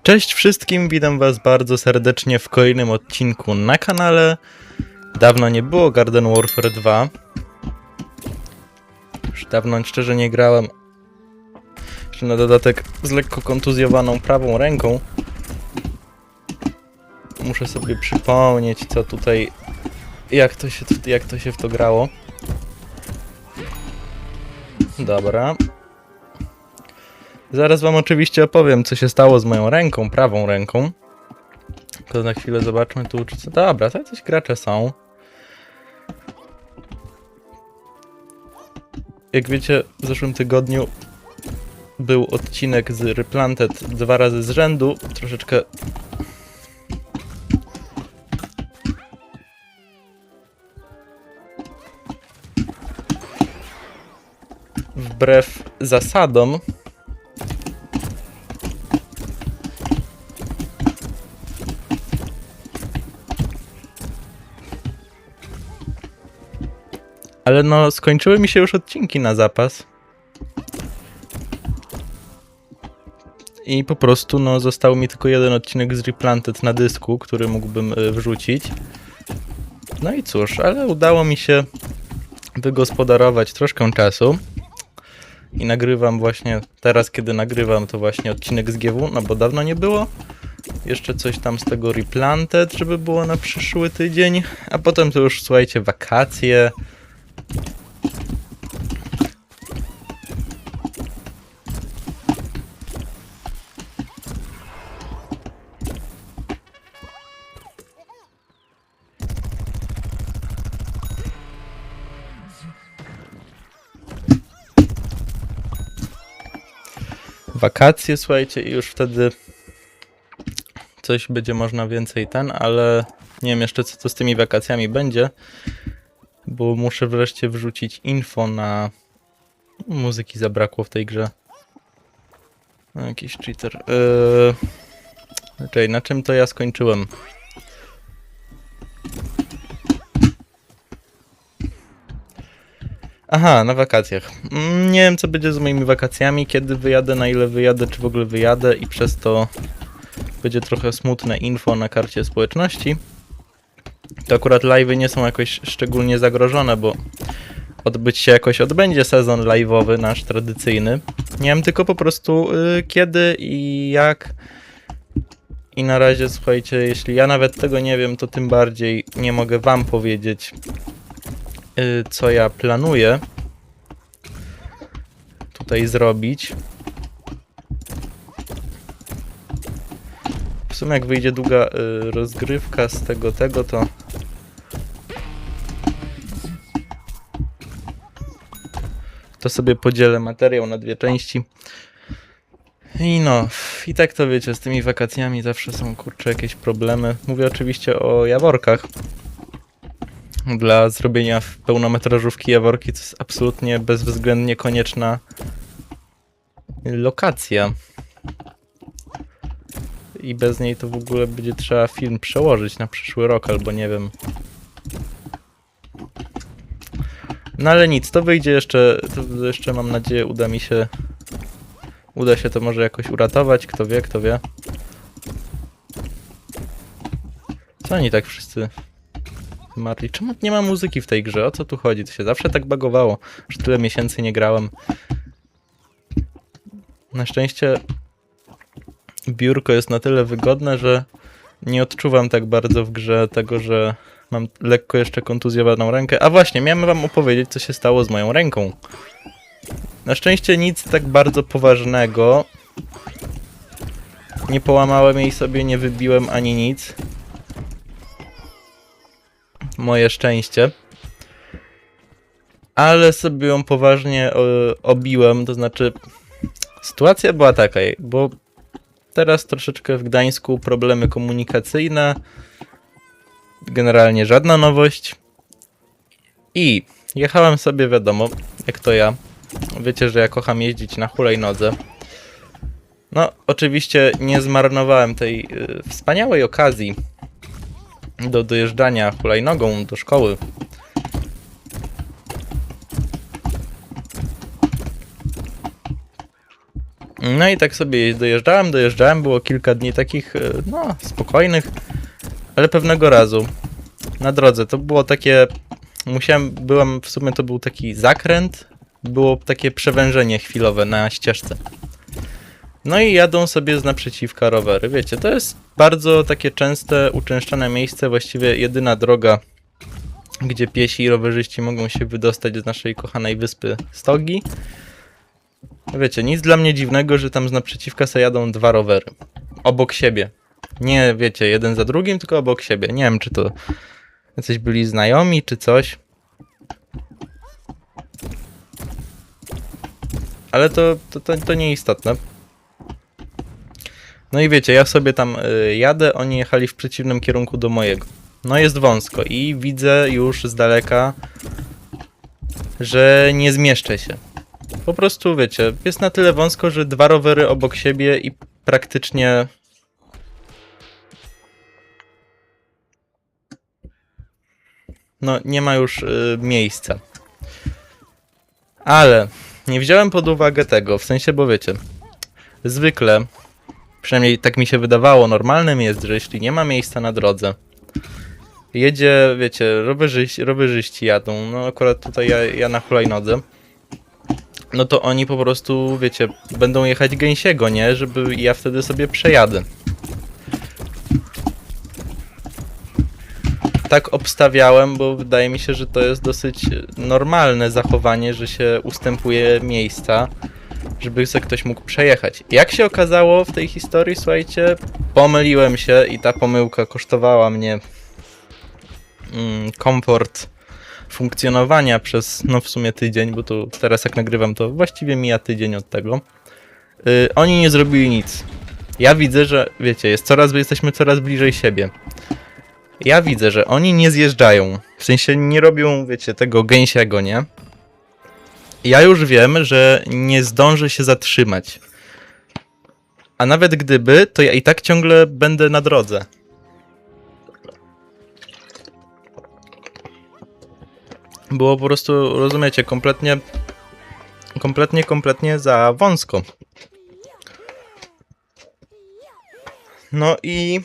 Cześć wszystkim, witam was bardzo serdecznie w kolejnym odcinku na kanale. Dawno nie było Garden Warfare 2. Już dawno szczerze nie grałem. Jeszcze na dodatek z lekko kontuzjowaną prawą ręką. Muszę sobie przypomnieć co tutaj, jak to się w to grało. Dobra. Zaraz wam oczywiście opowiem, co się stało z moją ręką, prawą ręką. Tylko na chwilę zobaczmy tu, czy co... Dobra, to jacyś gracze są. Jak wiecie, w zeszłym tygodniu był odcinek z Replanted 2 razy z rzędu. Troszeczkę... wbrew zasadom. Ale no, skończyły mi się już odcinki na zapas. I po prostu, no, został mi tylko jeden odcinek z Replanted na dysku, który mógłbym wrzucić. No i cóż, ale udało mi się wygospodarować troszkę czasu. I nagrywam właśnie, teraz kiedy nagrywam, to właśnie odcinek z GW, no bo dawno nie było. Jeszcze coś tam z tego Replanted, żeby było na przyszły tydzień. A potem to już, słuchajcie, wakacje. Wakacje, słuchajcie, i już wtedy coś będzie można więcej ale nie wiem jeszcze co to z tymi wakacjami będzie, bo muszę wreszcie wrzucić info na... Muzyki zabrakło w tej grze. Jakiś cheater. Czekaj, na czym to ja skończyłem? Aha, na wakacjach. Nie wiem co będzie z moimi wakacjami, kiedy wyjadę, na ile wyjadę, czy w ogóle wyjadę i przez to będzie trochę smutne info na karcie społeczności. To akurat live'y nie są jakoś szczególnie zagrożone, bo odbyć się jakoś odbędzie sezon live'owy nasz tradycyjny. Nie wiem tylko po prostu kiedy i jak. I na razie, słuchajcie, jeśli ja nawet tego nie wiem, to tym bardziej nie mogę wam powiedzieć, co ja planuję tutaj zrobić. W sumie jak wyjdzie długa rozgrywka z tego, to sobie podzielę materiał na dwie części. I no, i tak to wiecie, z tymi wakacjami zawsze są, kurczę, jakieś problemy. Mówię oczywiście o Jaworkach. Dla zrobienia pełnometrażówki Jaworki to jest absolutnie bezwzględnie konieczna lokacja. I bez niej to w ogóle będzie trzeba film przełożyć na przyszły rok, albo nie wiem. No ale nic, to wyjdzie jeszcze, to jeszcze mam nadzieję uda się to może jakoś uratować, kto wie, kto wie. Co oni tak wszyscy marli? Czemu nie ma muzyki w tej grze? O co tu chodzi? To się zawsze tak bagowało. Już tyle miesięcy nie grałem. Na szczęście biurko jest na tyle wygodne, że nie odczuwam tak bardzo w grze tego, że mam lekko jeszcze kontuzjowaną rękę. A właśnie, miałem wam opowiedzieć, co się stało z moją ręką. Na szczęście nic tak bardzo poważnego. Nie połamałem jej sobie, nie wybiłem ani nic. Moje szczęście. Ale sobie ją poważnie obiłem, to znaczy... Sytuacja była taka, bo teraz troszeczkę w Gdańsku problemy komunikacyjne. Generalnie żadna nowość. I jechałem sobie, wiadomo, jak to ja. Wiecie, że ja kocham jeździć na hulajnodze. No, oczywiście nie zmarnowałem tej wspaniałej okazji do dojeżdżania hulajnogą do szkoły. No i tak sobie dojeżdżałem, było kilka dni takich, no, spokojnych, ale pewnego razu na drodze to było takie, w sumie to był taki zakręt, było takie przewężenie chwilowe na ścieżce. No i jadą sobie z naprzeciwka rowery, wiecie, to jest bardzo takie częste, uczęszczane miejsce, właściwie jedyna droga, gdzie piesi i rowerzyści mogą się wydostać z naszej kochanej wyspy Stogi. Wiecie, nic dla mnie dziwnego, że tam z naprzeciwka se jadą dwa rowery. Obok siebie. Nie, wiecie, jeden za drugim, tylko obok siebie. Nie wiem, czy to jacyś byli znajomi, czy coś. Ale to nieistotne. No i wiecie, ja sobie tam jadę, oni jechali w przeciwnym kierunku do mojego. No jest wąsko i widzę już z daleka, że nie zmieszczę się. Po prostu, wiecie, jest na tyle wąsko, że dwa rowery obok siebie i praktycznie... No, nie ma już miejsca. Ale nie wziąłem pod uwagę tego, w sensie, bo wiecie, zwykle, przynajmniej tak mi się wydawało, normalnym jest, że jeśli nie ma miejsca na drodze, jedzie, wiecie, rowerzyści jadą, no akurat tutaj ja na hulajnodze, no to oni po prostu, wiecie, będą jechać gęsiego, nie? Żeby ja wtedy sobie przejadę. Tak obstawiałem, bo wydaje mi się, że to jest dosyć normalne zachowanie, że się ustępuje miejsca, żeby sobie ktoś mógł przejechać. Jak się okazało w tej historii, słuchajcie, pomyliłem się i ta pomyłka kosztowała mnie komfort funkcjonowania przez, no w sumie tydzień, bo to teraz jak nagrywam, to właściwie mija tydzień od tego. Oni nie zrobili nic. Ja widzę, że, wiecie, jesteśmy coraz bliżej siebie. Ja widzę, że oni nie zjeżdżają. W sensie nie robią, wiecie, tego gęsiego, nie? Ja już wiem, że nie zdążę się zatrzymać. A nawet gdyby, to ja i tak ciągle będę na drodze. Było po prostu, rozumiecie, kompletnie za wąsko. No i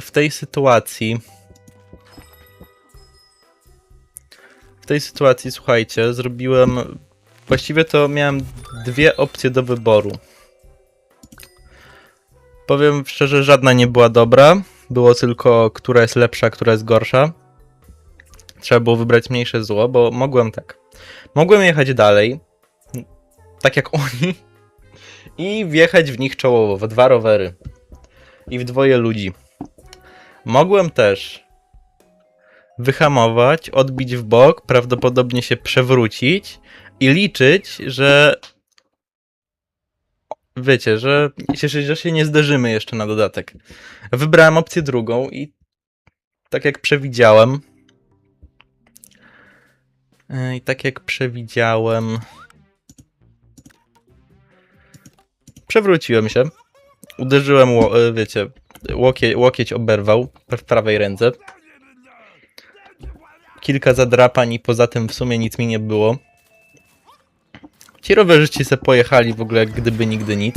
w tej sytuacji, słuchajcie, właściwie to miałem dwie opcje do wyboru. Powiem szczerze, żadna nie była dobra. Było tylko, która jest lepsza, która jest gorsza. Trzeba było wybrać mniejsze zło, bo mogłem jechać dalej, tak jak oni, i wjechać w nich czołowo, w dwa rowery i w dwoje ludzi. Mogłem też wyhamować, odbić w bok, prawdopodobnie się przewrócić i liczyć, że wiecie, że się nie zderzymy jeszcze na dodatek. Wybrałem opcję drugą i tak jak przewidziałem, przewróciłem się, uderzyłem, wiecie, łokieć oberwał w prawej ręce. Kilka zadrapań i poza tym w sumie nic mi nie było. Ci rowerzyści se pojechali w ogóle jak gdyby nigdy nic.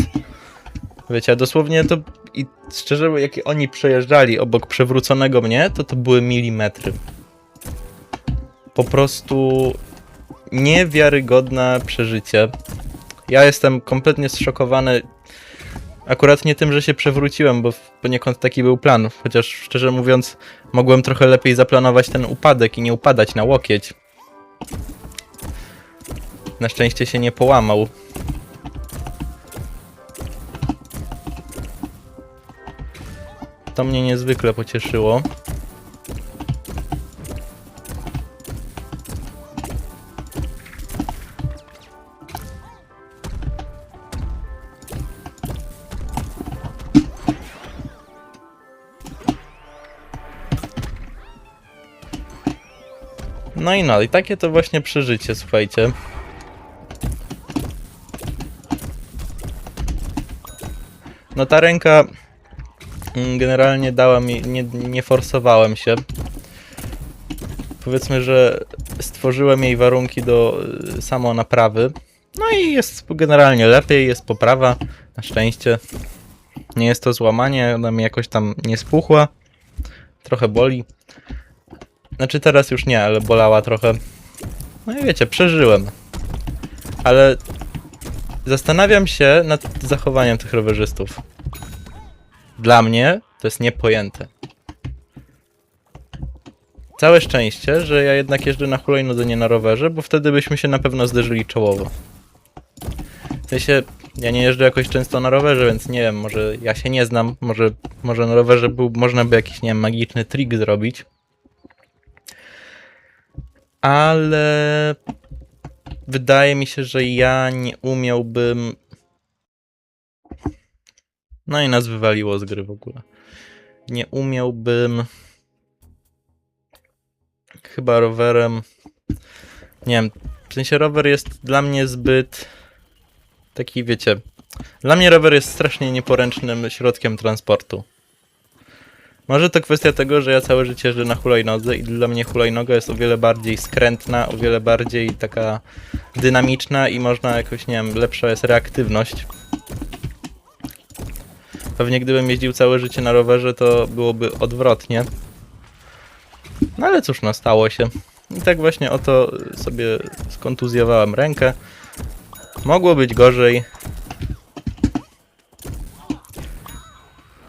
Wiecie, dosłownie to... I szczerze, jak oni przejeżdżali obok przewróconego mnie, to były milimetry. Po prostu niewiarygodne przeżycie. Ja jestem kompletnie zszokowany. Akurat nie tym, że się przewróciłem, bo poniekąd taki był plan. Chociaż szczerze mówiąc, mogłem trochę lepiej zaplanować ten upadek i nie upadać na łokieć. Na szczęście się nie połamał. To mnie niezwykle pocieszyło. No i takie to właśnie przeżycie, słuchajcie. No ta ręka generalnie dała mi, nie forsowałem się. Powiedzmy, że stworzyłem jej warunki do samonaprawy. No i jest generalnie lepiej, jest poprawa, na szczęście. Nie jest to złamanie, ona mi jakoś tam nie spuchła. Trochę boli. Znaczy teraz już nie, ale bolała trochę. No i wiecie, przeżyłem. Ale zastanawiam się nad zachowaniem tych rowerzystów. Dla mnie to jest niepojęte. Całe szczęście, że ja jednak jeżdżę na hulajnodze, nie na rowerze, bo wtedy byśmy się na pewno zderzyli czołowo. W sensie, ja nie jeżdżę jakoś często na rowerze, więc nie wiem, może ja się nie znam, może na rowerze można by jakiś, nie wiem, magiczny trik zrobić. Ale wydaje mi się, że ja nie umiałbym... No i nas wywaliło z gry w ogóle. Nie umiałbym... Chyba rowerem... Nie wiem, w sensie rower jest dla mnie zbyt... Taki, wiecie... Dla mnie rower jest strasznie nieporęcznym środkiem transportu. Może to kwestia tego, że ja całe życie jeżdżę na hulajnodze i dla mnie hulajnoga jest o wiele bardziej skrętna, o wiele bardziej taka dynamiczna i można jakoś, nie wiem, lepsza jest reaktywność. Pewnie gdybym jeździł całe życie na rowerze, to byłoby odwrotnie. No ale cóż, no stało się. I tak właśnie oto sobie skontuzjowałem rękę. Mogło być gorzej.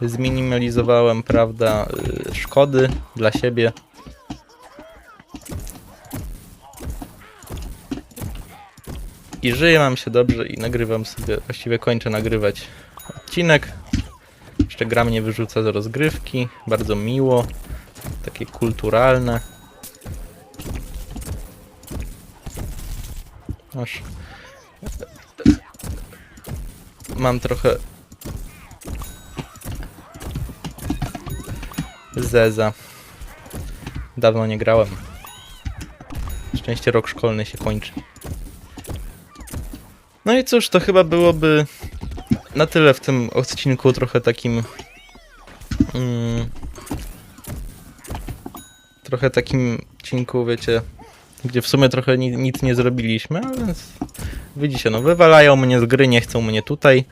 Zminimalizowałem, prawda, szkody dla siebie. I żyję, mam się dobrze i nagrywam sobie, właściwie kończę nagrywać odcinek. Jeszcze gra mnie wyrzuca z rozgrywki, bardzo miło, takie kulturalne. Aż mam trochę zeza. Dawno nie grałem. Szczęście rok szkolny się kończy. No i cóż, to chyba byłoby na tyle w tym odcinku, trochę takim trochę takim odcinku, wiecie, gdzie w sumie trochę nic nie zrobiliśmy, ale więc widzicie, no wywalają mnie z gry, nie chcą mnie tutaj.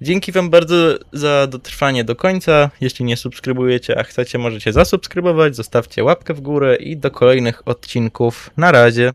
Dzięki wam bardzo za dotrwanie do końca. Jeśli nie subskrybujecie, a chcecie, możecie zasubskrybować, zostawcie łapkę w górę i do kolejnych odcinków. Na razie.